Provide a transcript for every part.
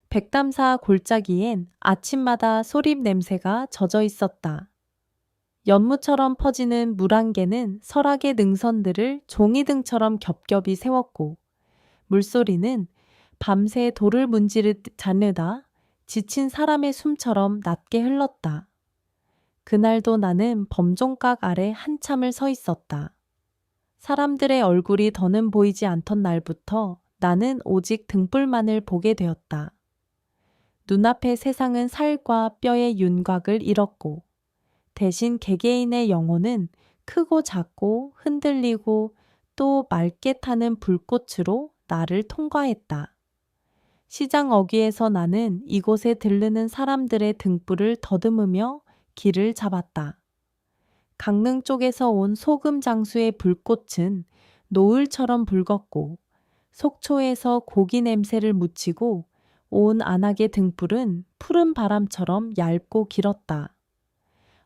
백담사 골짜기엔 아침마다 소립 냄새가 젖어 있었다. 연무처럼 퍼지는 물안개는 설악의 능선들을 종이등처럼 겹겹이 세웠고, 물소리는 밤새 돌을 문지르듯 자르다 지친 사람의 숨처럼 낮게 흘렀다. 그날도 나는 범종각 아래 한참을 서 있었다. 사람들의 얼굴이 더는 보이지 않던 날부터 나는 오직 등불만을 보게 되었다. 눈앞의 세상은 살과 뼈의 윤곽을 잃었고, 대신 개개인의 영혼은 크고 작고 흔들리고 또 맑게 타는 불꽃으로 나를 통과했다. 시장 어귀에서 나는 이곳에 들르는 사람들의 등불을 더듬으며 길을 잡았다. 강릉 쪽에서 온 소금 장수의 불꽃은 노을처럼 붉었고, 속초에서 고기 냄새를 묻히고 온 안악의 등불은 푸른 바람처럼 얇고 길었다.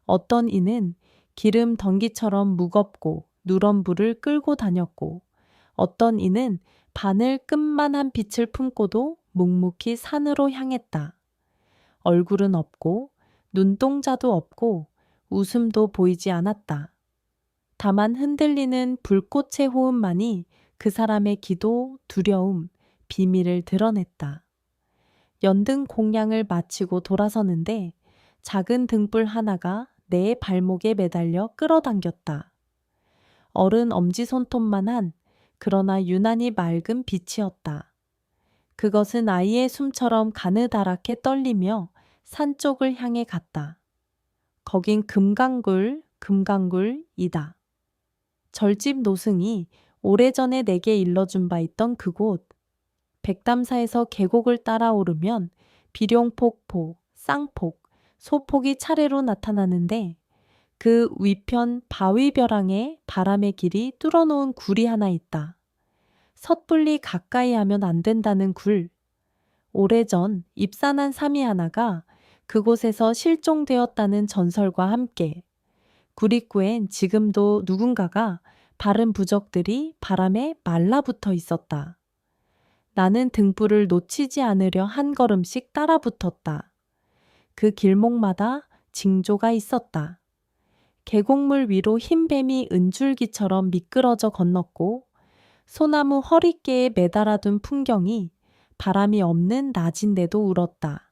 어떤 이는 기름 덩기처럼 무겁고 누런 불을 끌고 다녔고, 어떤 이는 바늘 끝만한 빛을 품고도 묵묵히 산으로 향했다. 얼굴은 없고 눈동자도 없고 웃음도 보이지 않았다. 다만 흔들리는 불꽃의 호흡만이 그 사람의 기도, 두려움, 비밀을 드러냈다. 연등 공양을 마치고 돌아서는데 작은 등불 하나가 내 발목에 매달려 끌어당겼다. 어른 엄지손톱만한 그러나 유난히 맑은 빛이었다. 그것은 아이의 숨처럼 가느다랗게 떨리며 산 쪽을 향해 갔다. 거긴 금강굴이다. 절집 노승이 오래전에 내게 일러준 바 있던 그곳. 백담사에서 계곡을 따라 오르면 비룡폭포, 쌍폭, 소폭이 차례로 나타나는데 그 위편 바위벼랑에 바람의 길이 뚫어놓은 굴이 하나 있다. 섣불리 가까이 하면 안 된다는 굴. 오래전 입산한 삼이 하나가 그곳에서 실종되었다는 전설과 함께 굴 입구엔 지금도 누군가가 바른 부적들이 바람에 말라붙어 있었다. 나는 등불을 놓치지 않으려 한 걸음씩 따라 붙었다. 그 길목마다 징조가 있었다. 계곡물 위로 흰 뱀이 은줄기처럼 미끄러져 건넜고, 소나무 허리깨에 매달아둔 풍경이 바람이 없는 낮인데도 울었다.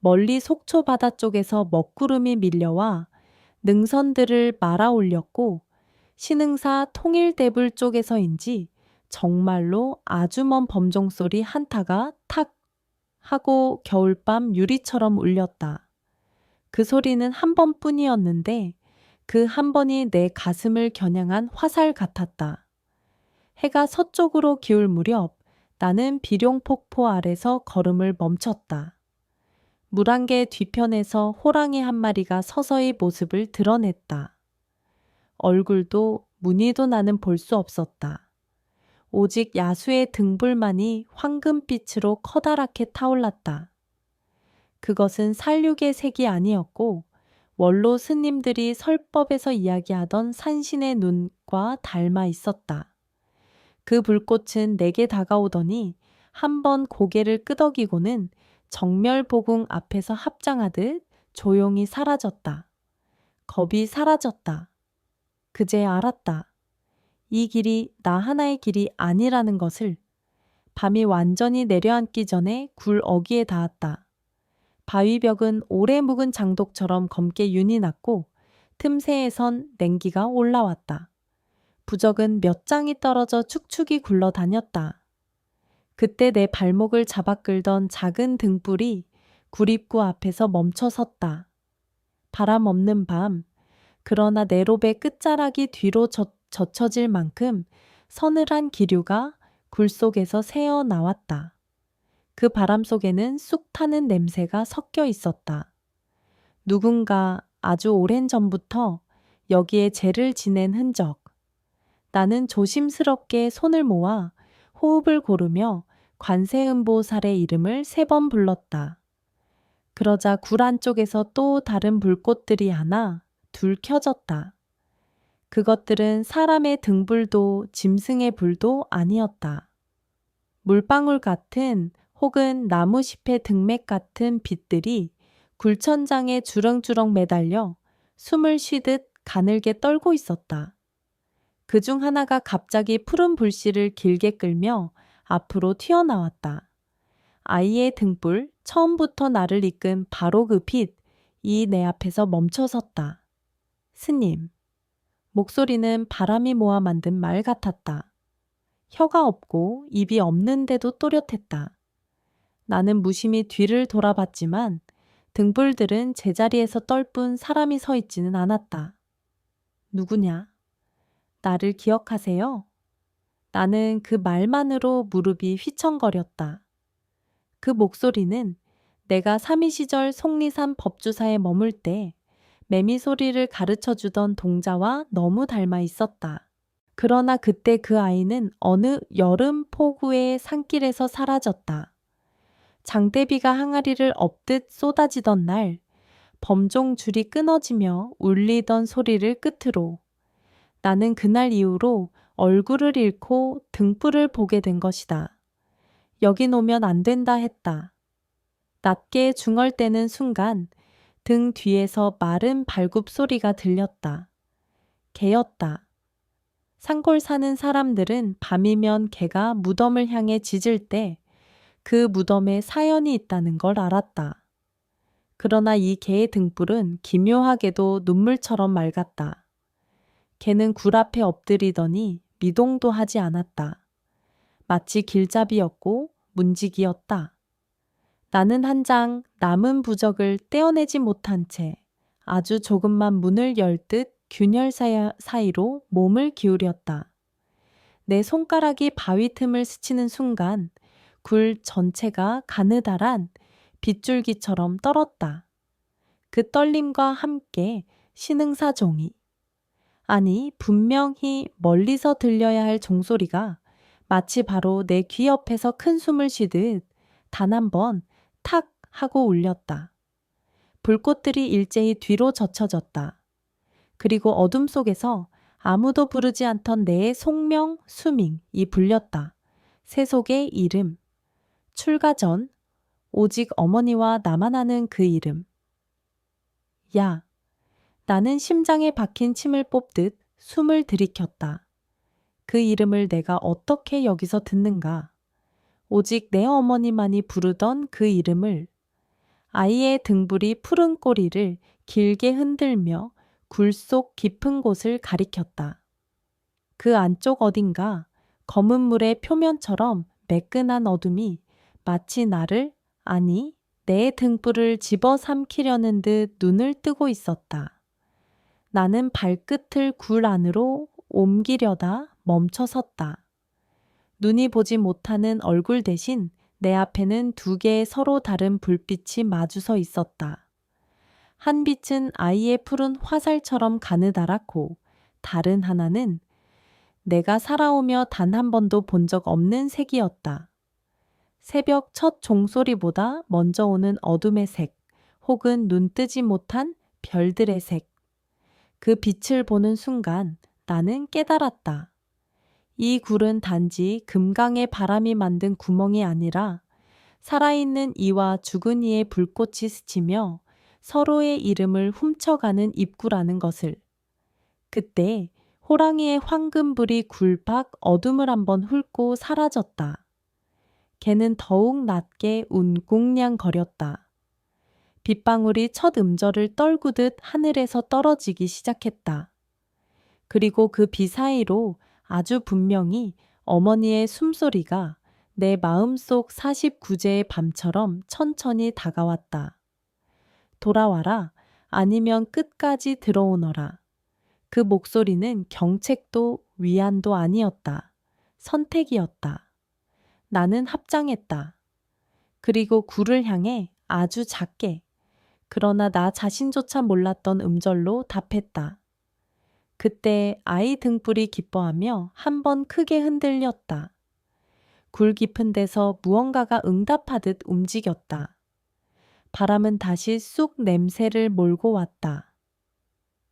멀리 속초 바다 쪽에서 먹구름이 밀려와 능선들을 말아 올렸고, 신흥사 통일대불 쪽에서인지 정말로 아주 먼 범종소리 한타가 탁 하고 겨울밤 유리처럼 울렸다. 그 소리는 한 번뿐이었는데 그 한 번이 내 가슴을 겨냥한 화살 같았다. 해가 서쪽으로 기울 무렵 나는 비룡폭포 아래서 걸음을 멈췄다. 물안개 뒤편에서 호랑이 한 마리가 서서히 모습을 드러냈다. 얼굴도 무늬도 나는 볼 수 없었다. 오직 야수의 등불만이 황금빛으로 커다랗게 타올랐다. 그것은 살육의 색이 아니었고 원로 스님들이 설법에서 이야기하던 산신의 눈과 닮아 있었다. 그 불꽃은 내게 다가오더니 한 번 고개를 끄덕이고는 정멸보궁 앞에서 합장하듯 조용히 사라졌다. 겁이 사라졌다. 그제 알았다. 이 길이 나 하나의 길이 아니라는 것을. 밤이 완전히 내려앉기 전에 굴 어귀에 닿았다. 바위벽은 오래 묵은 장독처럼 검게 윤이 났고 틈새에선 냉기가 올라왔다. 부적은 몇 장이 떨어져 축축이 굴러다녔다. 그때 내 발목을 잡아 끌던 작은 등불이 굴입구 앞에서 멈춰 섰다. 바람 없는 밤, 그러나 내롭의 끝자락이 뒤로 젖혀질 만큼 서늘한 기류가 굴 속에서 새어 나왔다. 그 바람 속에는 쑥 타는 냄새가 섞여 있었다. 누군가 아주 오랜 전부터 여기에 죄를 지낸 흔적. 나는 조심스럽게 손을 모아 호흡을 고르며 관세음보살의 이름을 3번 불렀다. 그러자 굴 안쪽에서 또 다른 불꽃들이 하나, 둘 켜졌다. 그것들은 사람의 등불도 짐승의 불도 아니었다. 물방울 같은 혹은 나무잎의 등맥 같은 빛들이 굴천장에 주렁주렁 매달려 숨을 쉬듯 가늘게 떨고 있었다. 그중 하나가 갑자기 푸른 불씨를 길게 끌며 앞으로 튀어나왔다. 아이의 등불, 처음부터 나를 이끈 바로 그 빛, 이 내 앞에서 멈춰 섰다. 스님. 목소리는 바람이 모아 만든 말 같았다. 혀가 없고 입이 없는데도 또렷했다. 나는 무심히 뒤를 돌아봤지만 등불들은 제자리에서 떨뿐 사람이 서 있지는 않았다. 누구냐? 나를 기억하세요? 나는 그 말만으로 무릎이 휘청거렸다. 그 목소리는 내가 삼이 시절 속리산 법주사에 머물 때 매미 소리를 가르쳐 주던 동자와 너무 닮아 있었다. 그러나 그때 그 아이는 어느 여름 폭우의 산길에서 사라졌다. 장대비가 항아리를 엎듯 쏟아지던 날, 범종 줄이 끊어지며 울리던 소리를 끝으로 나는 그날 이후로 얼굴을 잃고 등불을 보게 된 것이다. 여긴 오면 안 된다 했다. 낮게 중얼대는 순간 등 뒤에서 마른 발굽 소리가 들렸다. 개였다. 산골 사는 사람들은 밤이면 개가 무덤을 향해 짖을 때 그 무덤에 사연이 있다는 걸 알았다. 그러나 이 개의 등불은 기묘하게도 눈물처럼 맑았다. 개는 굴 앞에 엎드리더니 미동도 하지 않았다. 마치 길잡이였고 문지기였다. 나는 한 장 남은 부적을 떼어내지 못한 채 아주 조금만 문을 열 듯 균열 사이로 몸을 기울였다. 내 손가락이 바위 틈을 스치는 순간 굴 전체가 가느다란 빗줄기처럼 떨었다. 그 떨림과 함께 신흥사 종이, 아니 분명히 멀리서 들려야 할 종소리가 마치 바로 내 귀 옆에서 큰 숨을 쉬듯 단 한 번 탁 하고 울렸다. 불꽃들이 일제히 뒤로 젖혀졌다. 그리고 어둠 속에서 아무도 부르지 않던 내 속명, 수밍이 불렸다. 세속의 이름. 출가 전 오직 어머니와 나만 아는 그 이름. 야. 나는 심장에 박힌 침을 뽑듯 숨을 들이켰다. 그 이름을 내가 어떻게 여기서 듣는가. 오직 내 어머니만이 부르던 그 이름을. 아이의 등불이 푸른 꼬리를 길게 흔들며 굴 속 깊은 곳을 가리켰다. 그 안쪽 어딘가 검은 물의 표면처럼 매끈한 어둠이 마치 나를, 아니 내 등불을 집어삼키려는 듯 눈을 뜨고 있었다. 나는 발끝을 굴 안으로 옮기려다 멈춰 섰다. 눈이 보지 못하는 얼굴 대신 내 앞에는 두 개의 서로 다른 불빛이 마주서 있었다. 한 빛은 아이의 푸른 화살처럼 가느다랗고 다른 하나는 내가 살아오며 단 한 번도 본 적 없는 색이었다. 새벽 첫 종소리보다 먼저 오는 어둠의 색, 혹은 눈 뜨지 못한 별들의 색. 그 빛을 보는 순간 나는 깨달았다. 이 굴은 단지 금강의 바람이 만든 구멍이 아니라 살아있는 이와 죽은 이의 불꽃이 스치며 서로의 이름을 훔쳐가는 입구라는 것을. 그때 호랑이의 황금불이 굴 밖 어둠을 한번 훑고 사라졌다. 개는 더욱 낮게 운꽁냥거렸다. 빗방울이 첫 음절을 떨구듯 하늘에서 떨어지기 시작했다. 그리고 그 비 사이로 아주 분명히 어머니의 숨소리가 내 마음속 49제의 밤처럼 천천히 다가왔다. 돌아와라, 아니면 끝까지 들어오너라. 그 목소리는 경책도 위안도 아니었다. 선택이었다. 나는 합장했다. 그리고 굴을 향해 아주 작게, 그러나 나 자신조차 몰랐던 음절로 답했다. 그때 아이 등불이 기뻐하며 한 번 크게 흔들렸다. 굴 깊은 데서 무언가가 응답하듯 움직였다. 바람은 다시 쑥 냄새를 몰고 왔다.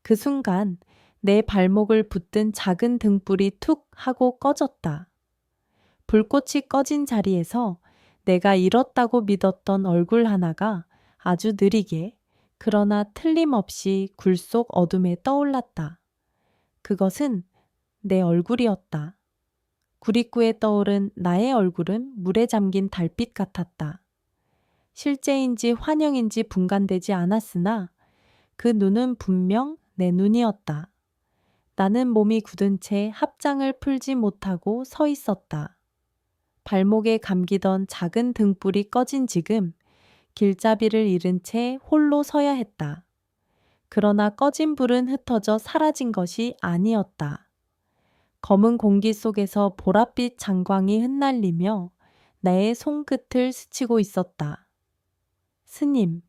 그 순간 내 발목을 붙든 작은 등불이 툭 하고 꺼졌다. 불꽃이 꺼진 자리에서 내가 잃었다고 믿었던 얼굴 하나가 아주 느리게 그러나 틀림없이 굴 속 어둠에 떠올랐다. 그것은 내 얼굴이었다. 구릿구에 떠오른 나의 얼굴은 물에 잠긴 달빛 같았다. 실제인지 환영인지 분간되지 않았으나 그 눈은 분명 내 눈이었다. 나는 몸이 굳은 채 합장을 풀지 못하고 서 있었다. 발목에 감기던 작은 등불이 꺼진 지금 길잡이를 잃은 채 홀로 서야 했다. 그러나 꺼진 불은 흩어져 사라진 것이 아니었다. 검은 공기 속에서 보랏빛 장광이 흩날리며 나의 손끝을 스치고 있었다. 스님.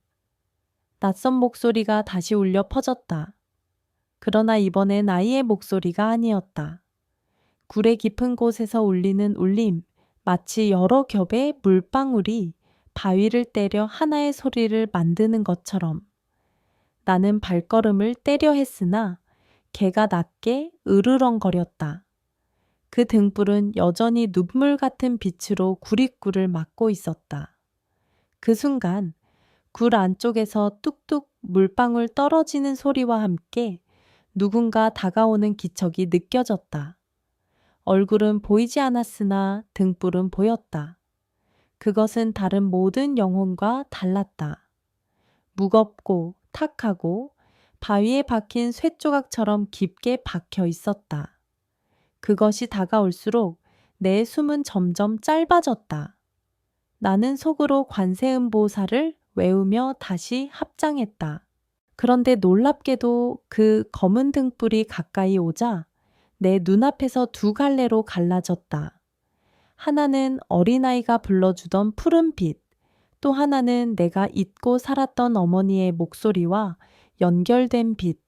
낯선 목소리가 다시 울려 퍼졌다. 그러나 이번엔 아이의 목소리가 아니었다. 굴의 깊은 곳에서 울리는 울림, 마치 여러 겹의 물방울이 바위를 때려 하나의 소리를 만드는 것처럼. 나는 발걸음을 떼려 했으나 개가 낮게 으르렁거렸다. 그 등불은 여전히 눈물 같은 빛으로 구릿굴을 막고 있었다. 그 순간 굴 안쪽에서 뚝뚝 물방울 떨어지는 소리와 함께 누군가 다가오는 기척이 느껴졌다. 얼굴은 보이지 않았으나 등불은 보였다. 그것은 다른 모든 영혼과 달랐다. 무겁고 탁하고 바위에 박힌 쇠조각처럼 깊게 박혀 있었다. 그것이 다가올수록 내 숨은 점점 짧아졌다. 나는 속으로 관세음보살을 외우며 다시 합장했다. 그런데 놀랍게도 그 검은 등불이 가까이 오자 내 눈앞에서 두 갈래로 갈라졌다. 하나는 어린아이가 불러주던 푸른 빛, 또 하나는 내가 잊고 살았던 어머니의 목소리와 연결된 빛.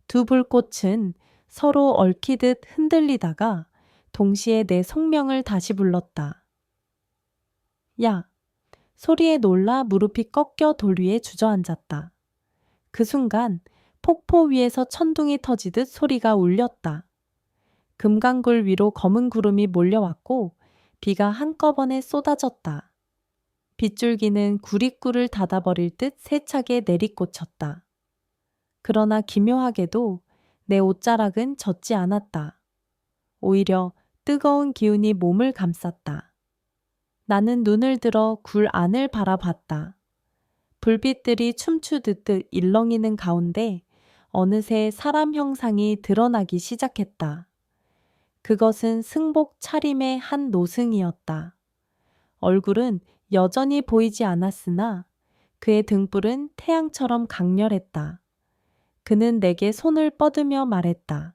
두 불꽃은 서로 얽히듯 흔들리다가 동시에 내 속명을 다시 불렀다. 야! 소리에 놀라 무릎이 꺾여 돌 위에 주저앉았다. 그 순간 폭포 위에서 천둥이 터지듯 소리가 울렸다. 금강굴 위로 검은 구름이 몰려왔고 비가 한꺼번에 쏟아졌다. 빗줄기는 구릿굴을 닫아버릴 듯 세차게 내리꽂혔다. 그러나 기묘하게도 내 옷자락은 젖지 않았다. 오히려 뜨거운 기운이 몸을 감쌌다. 나는 눈을 들어 굴 안을 바라봤다. 불빛들이 춤추듯 일렁이는 가운데 어느새 사람 형상이 드러나기 시작했다. 그것은 승복 차림의 한 노승이었다. 얼굴은 여전히 보이지 않았으나 그의 등불은 태양처럼 강렬했다. 그는 내게 손을 뻗으며 말했다.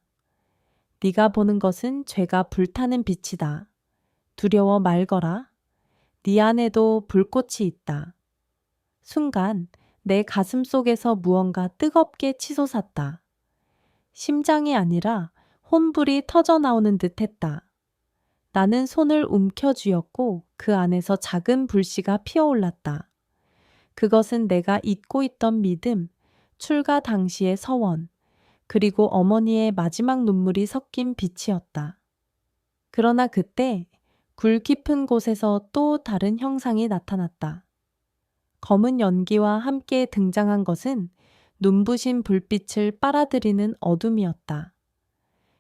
네가 보는 것은 죄가 불타는 빛이다. 두려워 말거라. 네 안에도 불꽃이 있다. 순간 내 가슴 속에서 무언가 뜨겁게 치솟았다. 심장이 아니라 혼불이 터져나오는 듯 했다. 나는 손을 움켜쥐었고 그 안에서 작은 불씨가 피어올랐다. 그것은 내가 잊고 있던 믿음, 출가 당시의 서원, 그리고 어머니의 마지막 눈물이 섞인 빛이었다. 그러나 그때 굴 깊은 곳에서 또 다른 형상이 나타났다. 검은 연기와 함께 등장한 것은 눈부신 불빛을 빨아들이는 어둠이었다.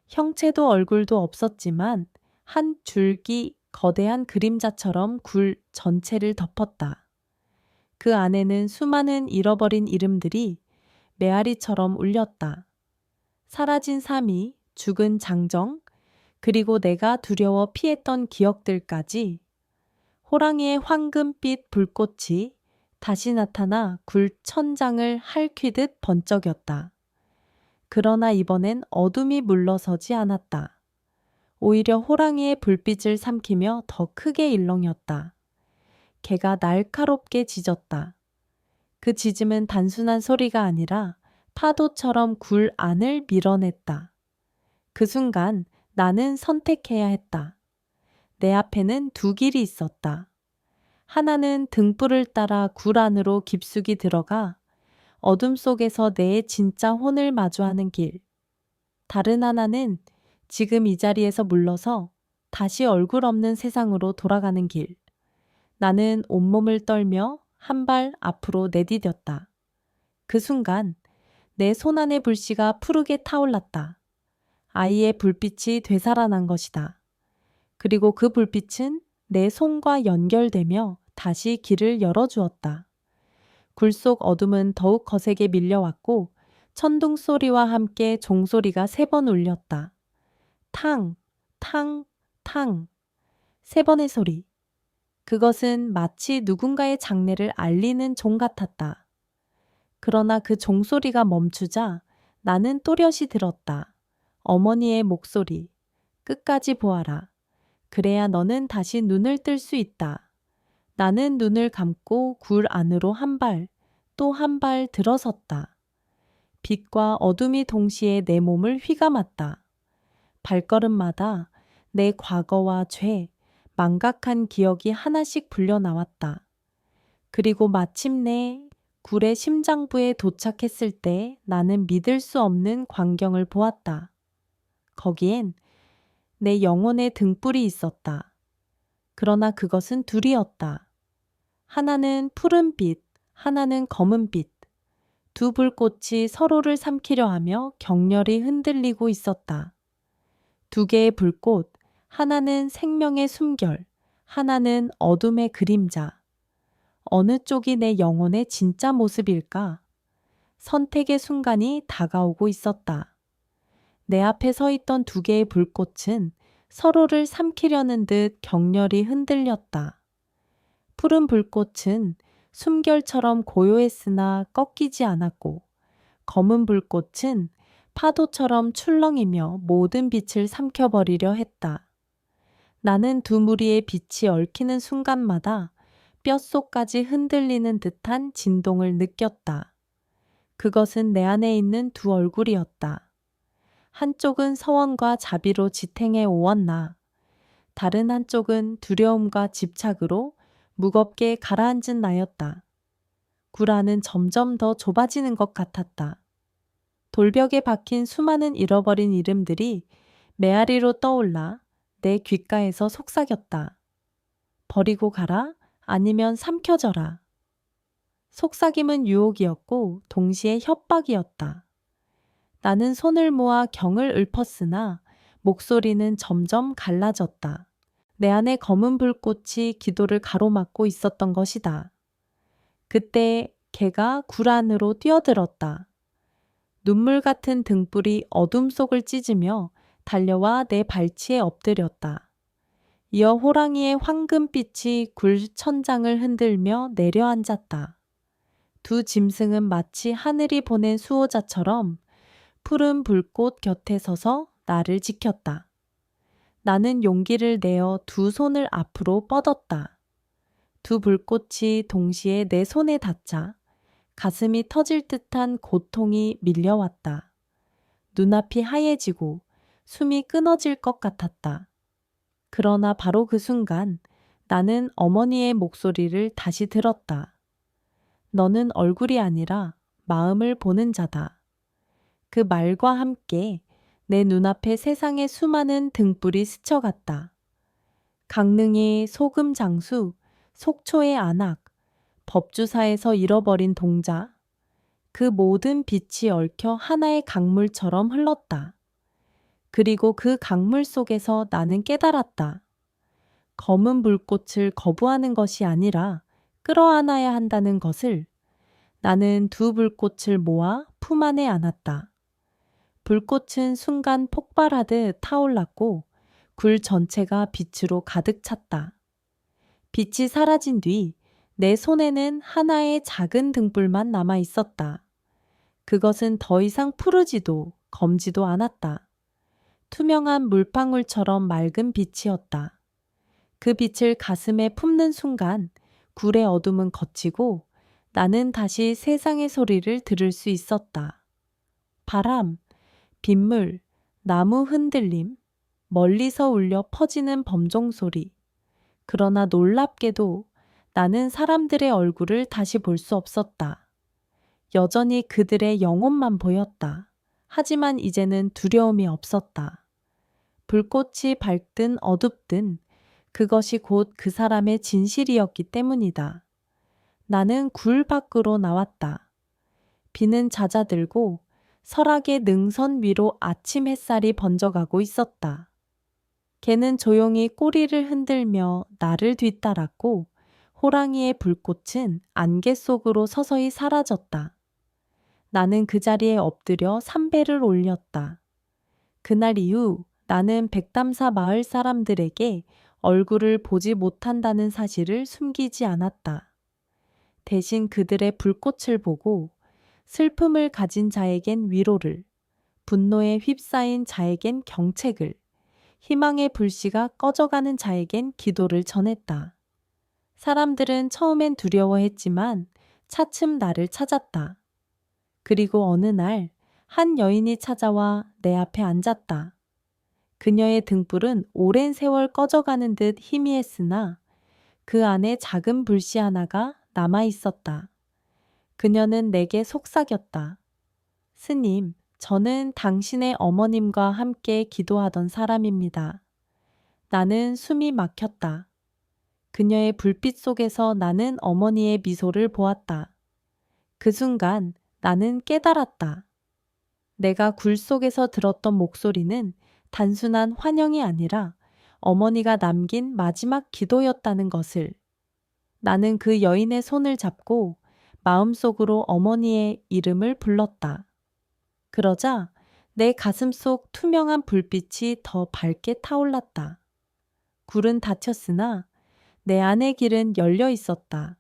형체도 얼굴도 없었지만 한 줄기 거대한 그림자처럼 굴 전체를 덮었다. 그 안에는 수많은 잃어버린 이름들이 메아리처럼 울렸다. 사라진 삶이, 죽은 장정, 그리고 내가 두려워 피했던 기억들까지. 호랑이의 황금빛 불꽃이 다시 나타나 굴 천장을 핥히듯 번쩍였다. 그러나 이번엔 어둠이 물러서지 않았다. 오히려 호랑이의 불빛을 삼키며 더 크게 일렁였다. 개가 날카롭게 짖었다. 그 짖음은 단순한 소리가 아니라 파도처럼 굴 안을 밀어냈다. 그 순간 나는 선택해야 했다. 내 앞에는 두 길이 있었다. 하나는 등불을 따라 굴 안으로 깊숙이 들어가 어둠 속에서 내 진짜 혼을 마주하는 길. 다른 하나는 지금 이 자리에서 물러서 다시 얼굴 없는 세상으로 돌아가는 길. 나는 온몸을 떨며 한 발 앞으로 내디뎠다. 그 순간 내 손안의 불씨가 푸르게 타올랐다. 아이의 불빛이 되살아난 것이다. 그리고 그 불빛은 내 손과 연결되며 다시 길을 열어주었다. 굴 속 어둠은 더욱 거세게 밀려왔고 천둥 소리와 함께 종소리가 3번 울렸다. 탕, 탕, 탕. 3번의 소리. 그것은 마치 누군가의 장례를 알리는 종 같았다. 그러나 그 종소리가 멈추자 나는 또렷이 들었다. 어머니의 목소리. 끝까지 보아라. 그래야 너는 다시 눈을 뜰 수 있다. 나는 눈을 감고 굴 안으로 한 발, 또 한 발 들어섰다. 빛과 어둠이 동시에 내 몸을 휘감았다. 발걸음마다 내 과거와 죄, 망각한 기억이 하나씩 불려나왔다. 그리고 마침내 굴의 심장부에 도착했을 때 나는 믿을 수 없는 광경을 보았다. 거기엔 내 영혼의 등불이 있었다. 그러나 그것은 둘이었다. 하나는 푸른빛, 하나는 검은빛. 두 불꽃이 서로를 삼키려 하며 격렬히 흔들리고 있었다. 2개의 불꽃, 하나는 생명의 숨결, 하나는 어둠의 그림자. 어느 쪽이 내 영혼의 진짜 모습일까? 선택의 순간이 다가오고 있었다. 내 앞에 서 있던 2개의 불꽃은 서로를 삼키려는 듯 격렬히 흔들렸다. 푸른 불꽃은 숨결처럼 고요했으나 꺾이지 않았고, 검은 불꽃은 파도처럼 출렁이며 모든 빛을 삼켜버리려 했다. 나는 두 무리의 빛이 얽히는 순간마다 뼛속까지 흔들리는 듯한 진동을 느꼈다. 그것은 내 안에 있는 두 얼굴이었다. 한쪽은 서원과 자비로 지탱해 오었나, 다른 한쪽은 두려움과 집착으로 무겁게 가라앉은 나였다. 굴 안은 점점 더 좁아지는 것 같았다. 돌벽에 박힌 수많은 잃어버린 이름들이 메아리로 떠올라 내 귓가에서 속삭였다. 버리고 가라, 아니면 삼켜져라. 속삭임은 유혹이었고 동시에 협박이었다. 나는 손을 모아 경을 읊었으나 목소리는 점점 갈라졌다. 내 안에 검은 불꽃이 기도를 가로막고 있었던 것이다. 그때 개가 굴 안으로 뛰어들었다. 눈물 같은 등불이 어둠 속을 찢으며 달려와 내 발치에 엎드렸다. 이어 호랑이의 황금빛이 굴 천장을 흔들며 내려앉았다. 두 짐승은 마치 하늘이 보낸 수호자처럼 푸른 불꽃 곁에 서서 나를 지켰다. 나는 용기를 내어 두 손을 앞으로 뻗었다. 두 불꽃이 동시에 내 손에 닿자 가슴이 터질 듯한 고통이 밀려왔다. 눈앞이 하얘지고 숨이 끊어질 것 같았다. 그러나 바로 그 순간 나는 어머니의 목소리를 다시 들었다. 너는 얼굴이 아니라 마음을 보는 자다. 그 말과 함께 내 눈앞에 세상의 수많은 등불이 스쳐갔다. 강릉의 소금 장수, 속초의 안악, 법주사에서 잃어버린 동자, 그 모든 빛이 얽혀 하나의 강물처럼 흘렀다. 그리고 그 강물 속에서 나는 깨달았다. 검은 불꽃을 거부하는 것이 아니라 끌어안아야 한다는 것을. 나는 두 불꽃을 모아 품 안에 안았다. 불꽃은 순간 폭발하듯 타올랐고 굴 전체가 빛으로 가득 찼다. 빛이 사라진 뒤 내 손에는 하나의 작은 등불만 남아 있었다. 그것은 더 이상 푸르지도 검지도 않았다. 투명한 물방울처럼 맑은 빛이었다. 그 빛을 가슴에 품는 순간 굴의 어둠은 걷히고 나는 다시 세상의 소리를 들을 수 있었다. 바람, 빗물, 나무 흔들림, 멀리서 울려 퍼지는 범종 소리. 그러나 놀랍게도 나는 사람들의 얼굴을 다시 볼 수 없었다. 여전히 그들의 영혼만 보였다. 하지만 이제는 두려움이 없었다. 불꽃이 밝든 어둡든 그것이 곧 그 사람의 진실이었기 때문이다. 나는 굴 밖으로 나왔다. 비는 잦아들고 설악의 능선 위로 아침 햇살이 번져가고 있었다. 개는 조용히 꼬리를 흔들며 나를 뒤따랐고 호랑이의 불꽃은 안개 속으로 서서히 사라졌다. 나는 그 자리에 엎드려 삼배를 올렸다. 그날 이후 나는 백담사 마을 사람들에게 얼굴을 보지 못한다는 사실을 숨기지 않았다. 대신 그들의 불꽃을 보고 슬픔을 가진 자에겐 위로를, 분노에 휩싸인 자에겐 경책을, 희망의 불씨가 꺼져가는 자에겐 기도를 전했다. 사람들은 처음엔 두려워했지만 차츰 나를 찾았다. 그리고 어느 날 한 여인이 찾아와 내 앞에 앉았다. 그녀의 등불은 오랜 세월 꺼져가는 듯 희미했으나 그 안에 작은 불씨 하나가 남아 있었다. 그녀는 내게 속삭였다. 스님, 저는 당신의 어머님과 함께 기도하던 사람입니다. 나는 숨이 막혔다. 그녀의 불빛 속에서 나는 어머니의 미소를 보았다. 그 순간 나는 깨달았다. 내가 굴 속에서 들었던 목소리는 단순한 환영이 아니라 어머니가 남긴 마지막 기도였다는 것을. 나는 그 여인의 손을 잡고 마음속으로 어머니의 이름을 불렀다. 그러자 내 가슴 속 투명한 불빛이 더 밝게 타올랐다. 굴은 닫혔으나 내 안의 길은 열려 있었다.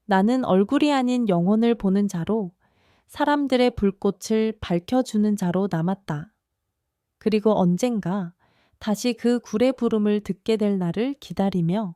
나는 얼굴이 아닌 영혼을 보는 자로 사람들의 불꽃을 밝혀주는 자로 남았다. 그리고 언젠가 다시 그 굴의 부름을 듣게 될 날을 기다리며